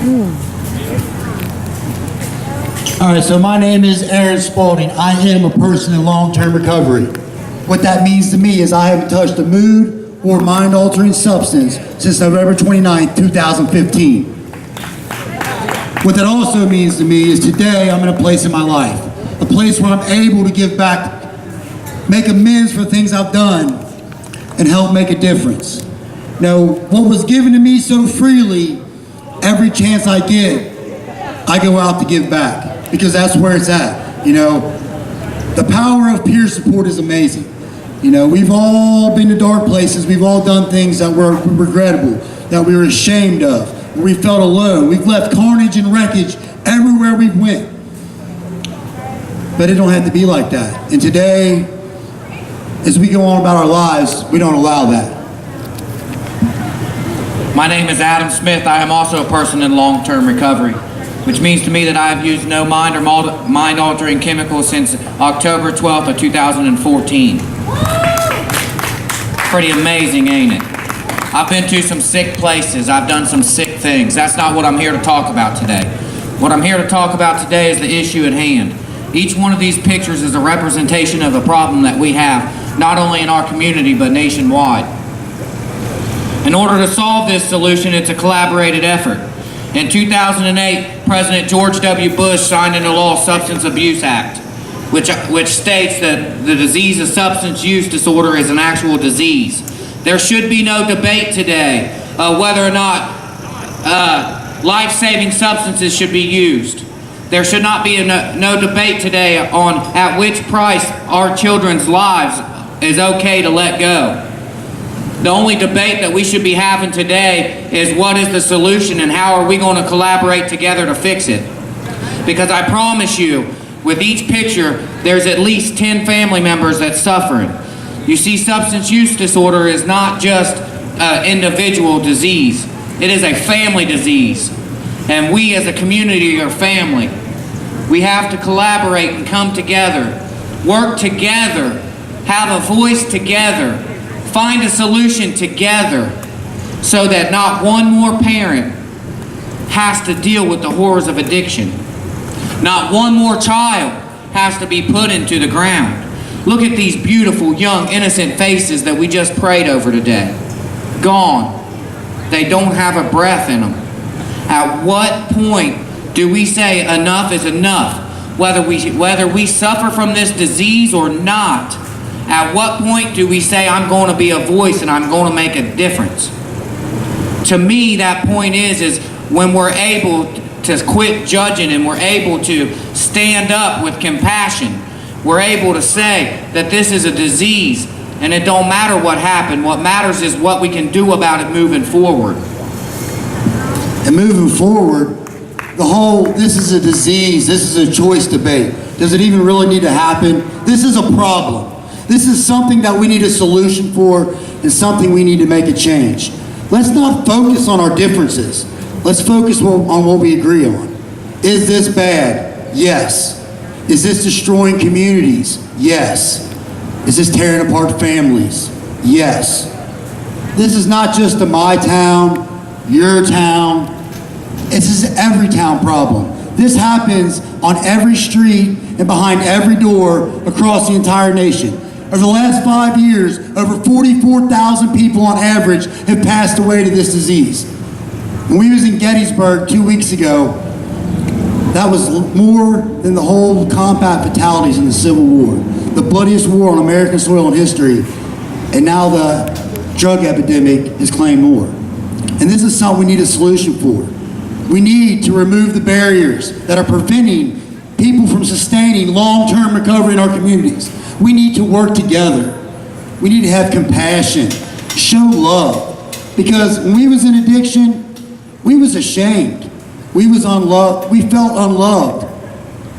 All right, so my name is Spaulding. I am a person in long-term recovery. What that means to me is I haven't touched a mood or mind-altering substance since November 29, 2015. What that also means to me is today I'm in a place in my life, a place where I'm able to give back, make amends for things I've done, and help make a difference. Now, what was given to me so freely, every chance I get, I go out to give back. Because that's where it's at. You know, the power of peer support is amazing. You know, we've all been to dark places. We've all done things that were regrettable, that we were ashamed of, where we felt alone. We've left carnage and wreckage everywhere we went. But it don't have to be like that. And today, as we go on about our lives, we don't allow that. My name is Adam Smith. I am also a person in long-term recovery, which means to me that I have used no mind or mind-altering chemicals since October 12th of 2014. Pretty amazing, ain't it? I've been to some sick places. I've done some sick things. That's not what I'm here to talk about today. What I'm here to talk about today is the issue at hand. Each one of these pictures is a representation of a problem that we have, not only in our community, but nationwide. In order to solve this solution, it's a collaborated effort. In 2008, President George W. Bush signed into law Substance Abuse Act, which states that the disease of substance use disorder is an actual disease. There should be no debate today whether or not life-saving substances should be used. There should not be no debate today on at which price our children's lives is okay to let go. The only debate that we should be having today is what is the solution and how are we going to collaborate together to fix it. Because I promise you, with each picture, there's at least 10 family members that's suffering. You see, substance use disorder is not just an individual disease. It is a family disease. And we as a community are family. We have to collaborate and come together, work together, have a voice together, find a solution together so that not one more parent has to deal with the horrors of addiction. Not one more child has to be put into the ground. Look at these beautiful, young, innocent faces that we just prayed over today. Gone. They don't have a breath in them. At what point do we say enough is enough? Whether we suffer from this disease or not, at what point do we say, I'm going to be a voice and I'm going to make a difference? To me, that point is when we're able to quit judging and we're able to stand up with compassion. We're able to say that this is a disease and it don't matter what happened. What matters is what we can do about it moving forward. And moving forward, this is a disease, this is a choice debate. Does it even really need to happen? This is a problem. This is something that we need a solution for and something we need to make a change. Let's not focus on our differences. Let's focus on what we agree on. Is this bad? Yes. Is this destroying communities? Yes. Is this tearing apart families? Yes. This is not just a my town, your town. This is every town problem. This happens on every street and behind every door across the entire nation. Over the last 5 years, over 44,000 people on average have passed away to this disease. When we was in Gettysburg 2 weeks ago, that was more than the whole combat fatalities in the Civil War, the bloodiest war on American soil in history, and now the drug epidemic has claimed more. And this is something we need a solution for. We need to remove the barriers that are preventing people from sustaining long-term recovery in our communities. We need to work together. We need to have compassion, show love. Because when we was in addiction, we was ashamed. We was unloved. We felt unloved.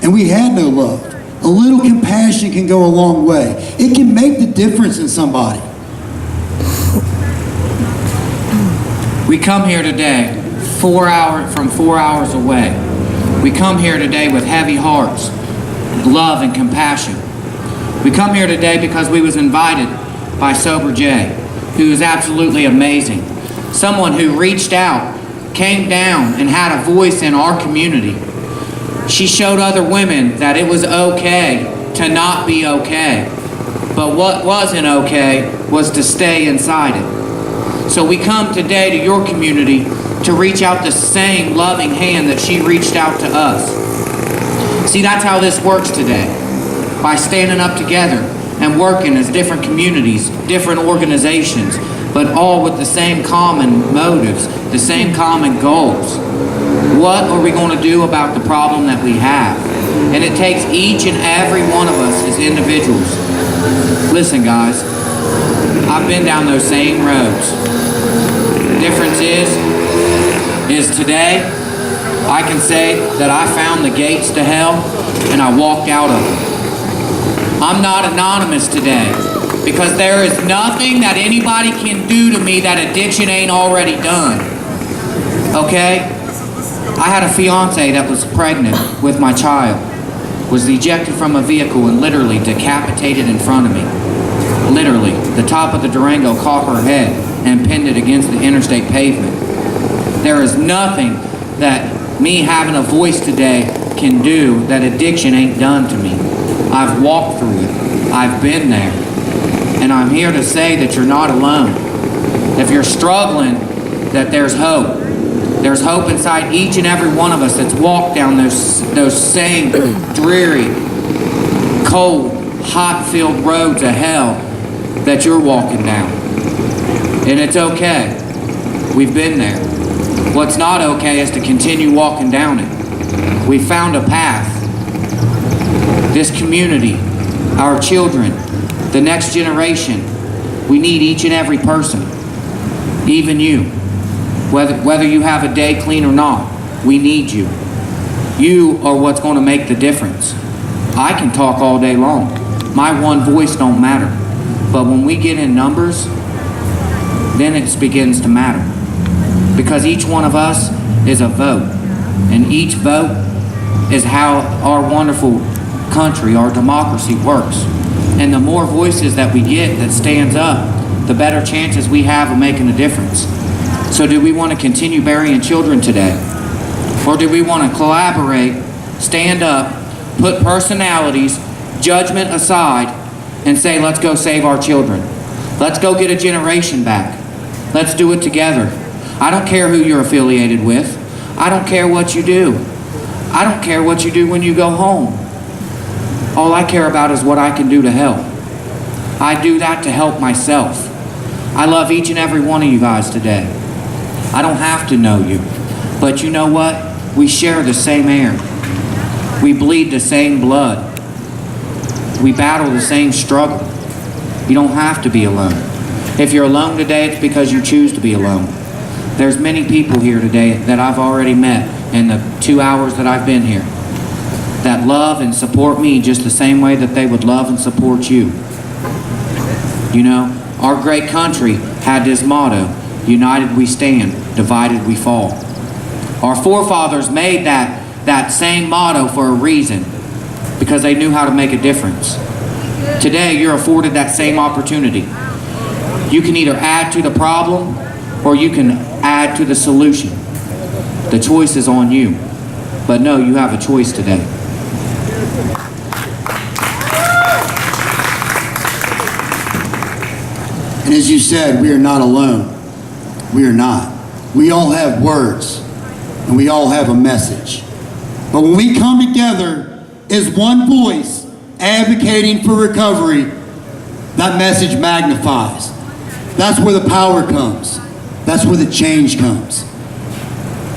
And we had no love. A little compassion can go a long way. It can make the difference in somebody. We come here today 4 hours away. We come here today with heavy hearts, love and compassion. We come here today because we was invited by Sober J, who is absolutely amazing. Someone who reached out came down and had a voice in our community. She showed other women that it was okay to not be okay. But what wasn't okay was to stay inside it. So we come today to your community to reach out the same loving hand that she reached out to us. See, that's how this works today. By standing up together and working as different communities, different organizations, but all with the same common motives, the same common goals. What are we going to do about the problem that we have? And it takes each and every one of us as individuals. Listen, guys, I've been down those same roads. The difference is today, I can say that I found the gates to hell and I walked out of them. I'm not anonymous today because there is nothing that anybody can do to me that addiction ain't already done. Okay? I had a fiance that was pregnant with my child, was ejected from a vehicle and literally decapitated in front of me. Literally, the top of the Durango caught her head and pinned it against the interstate pavement. There is nothing that me having a voice today can do that addiction ain't done to me. I've walked through it. I've been there. And I'm here to say that you're not alone. If you're struggling, that there's hope. There's hope inside each and every one of us that's walked down those same dreary, cold, hot-filled roads of hell that you're walking down. And it's okay. We've been there. What's not okay is to continue walking down it. We found a path. This community, our children, the next generation, we need each and every person, even you. Whether you have a day clean or not, we need you. You are what's going to make the difference. I can talk all day long. My one voice don't matter. But when we get in numbers, then it begins to matter. Because each one of us is a vote. And each vote is how our wonderful country, our democracy works. And the more voices that we get that stands up, the better chances we have of making a difference. So do we want to continue burying children today? Or do we want to collaborate, stand up, put personalities, judgment aside, and say, let's go save our children. Let's go get a generation back. Let's do it together. I don't care who you're affiliated with. I don't care what you do. I don't care what you do when you go home. All I care about is what I can do to help. I do that to help myself. I love each and every one of you guys today. I don't have to know you. But you know what? We share the same air. We bleed the same blood. We battle the same struggle. You don't have to be alone. If you're alone today, it's because you choose to be alone. There's many people here today that I've already met in the 2 hours that I've been here that love and support me just the same way that they would love and support you. You know, our great country had this motto, united we stand, divided we fall. Our forefathers made that same motto for a reason, because they knew how to make a difference. Today, you're afforded that same opportunity. You can either add to the problem or you can add to the solution. The choice is on you. But no, you have a choice today. And as you said, we are not alone. We are not. We all have words, and we all have a message. But when we come together as one voice advocating for recovery, that message magnifies. That's where the power comes. That's where the change comes.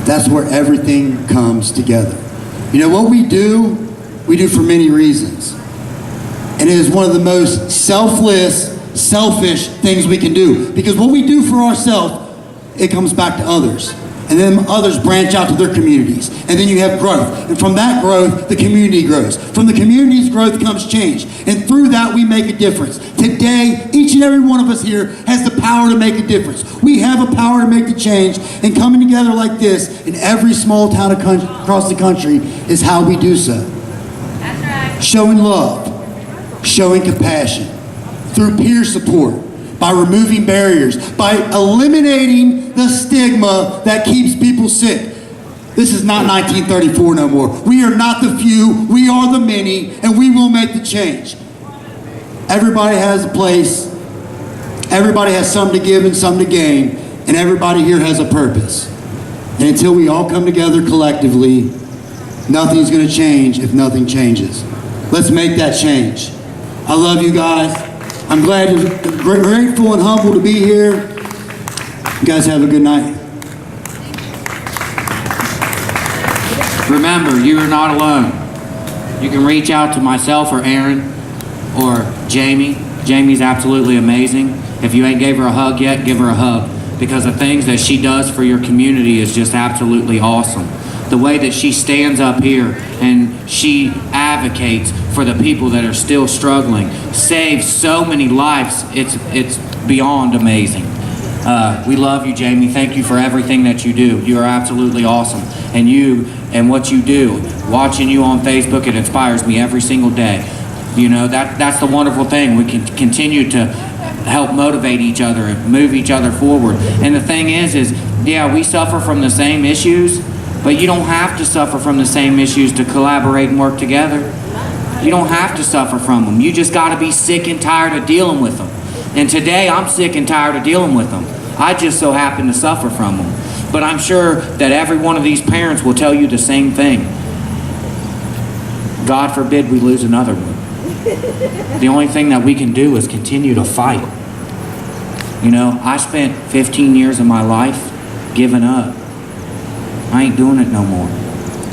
That's where everything comes together. You know, what we do for many reasons. And it is one of the most selfless, selfish things we can do. Because what we do for ourselves, it comes back to others. And then others branch out to their communities. And then you have growth. And from that growth, the community grows. From the community's growth comes change. And through that, we make a difference. Today, each and every one of us here has the power to make a difference. We have a power to make the change. And coming together like this in every small town across the country is how we do so. That's right. Showing love, showing compassion, through peer support, by removing barriers, by eliminating the stigma that keeps people sick. This is not 1934 no more. We are not the few, we are the many, and we will make the change. Everybody has a place, everybody has something to give and something to gain, and everybody here has a purpose. And until we all come together collectively, nothing's going to change if nothing changes. Let's make that change. I love you guys. I'm glad, grateful and humble to be here. You guys have a good night. Remember, you are not alone. You can reach out to myself or Aaron or Jamie. Jamie's absolutely amazing. If you ain't gave her a hug yet, give her a hug, because the things that she does for your community is just absolutely awesome. The way that she stands up here and she advocates for the people that are still struggling, saves so many lives, it's beyond amazing. We love you, Jamie. Thank you for everything that you do. You are absolutely awesome. And you and what you do, watching you on Facebook, it inspires me every single day. You know, that's the wonderful thing. We can continue to help motivate each other and move each other forward. And the thing is yeah, we suffer from the same issues, but you don't have to suffer from the same issues to collaborate and work together. You don't have to suffer from them. You just got to be sick and tired of dealing with them. And today, I'm sick and tired of dealing with them. I just so happen to suffer from them. But I'm sure that every one of these parents will tell you the same thing. God forbid we lose another one. The only thing that we can do is continue to fight. You know, I spent 15 years of my life giving up. I ain't doing it no more.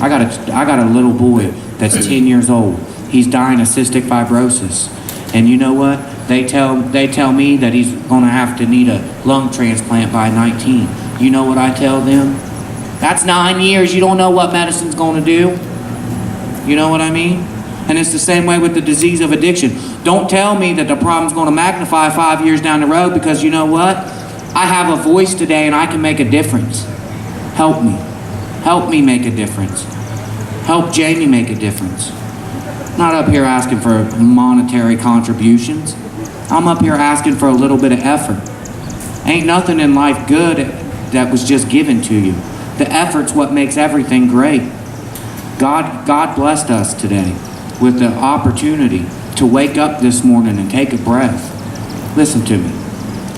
I got a little boy that's 10 years old. He's dying of cystic fibrosis. And you know what? They tell me that he's going to have to need a lung transplant by 19. You know what I tell them? That's 9 years. You don't know what medicine's going to do. You know what I mean? And it's the same way with the disease of addiction. Don't tell me that the problem's going to magnify 5 years down the road, because you know what? I have a voice today and I can make a difference. Help me. Help me make a difference. Help Jamie make a difference. I'm not up here asking for monetary contributions. I'm up here asking for a little bit of effort. Ain't nothing in life good that was just given to you. The effort's what makes everything great. God blessed us today with the opportunity to wake up this morning and take a breath. Listen to me.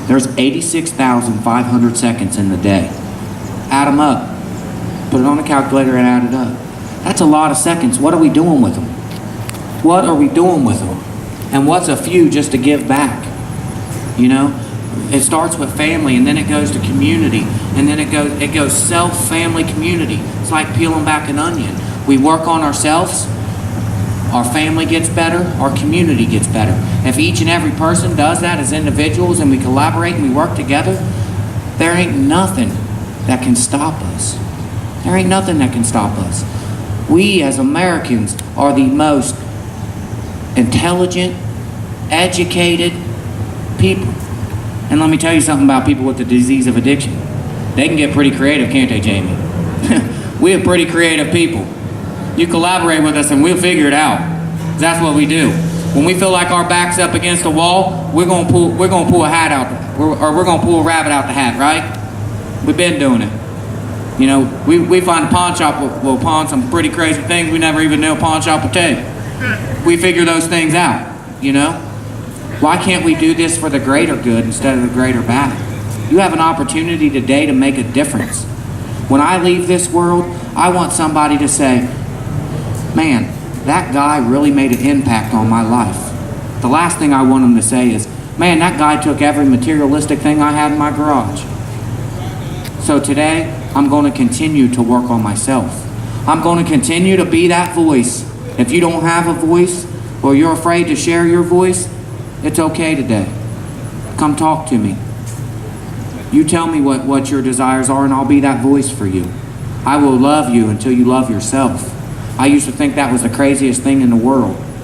There's 86,500 seconds in the day. Add them up. Put it on a calculator and add it up. That's a lot of seconds. What are we doing with them? What are we doing with them? And what's a few just to give back? You know? It starts with family, and then it goes to community, and then it goes self, family, community. It's like peeling back an onion. We work on ourselves, our family gets better, our community gets better. If each and every person does that as individuals and we collaborate and we work together, there ain't nothing that can stop us. There ain't nothing that can stop us. We as Americans are the most intelligent, educated people. And let me tell you something about people with the disease of addiction. They can get pretty creative, can't they, Jamie? We are pretty creative people. You collaborate with us and we'll figure it out. That's what we do. When we feel like our back's up against a wall, we're gonna pull a hat out, or we're gonna pull a rabbit out the hat, right? We've been doing it. You know, we find a pawn shop will pawn some pretty crazy things we never even knew a pawn shop would take. We figure those things out, you know? Why can't we do this for the greater good instead of the greater bad? You have an opportunity today to make a difference. When I leave this world, I want somebody to say, man, that guy really made an impact on my life. The last thing I want them to say is, man, that guy took every materialistic thing I had in my garage. So today, I'm going to continue to work on myself. I'm going to continue to be that voice. If you don't have a voice, or you're afraid to share your voice, it's okay today. Come talk to me. You tell me what your desires are, and I'll be that voice for you. I will love you until you love yourself. I used to think that was the craziest thing in the world.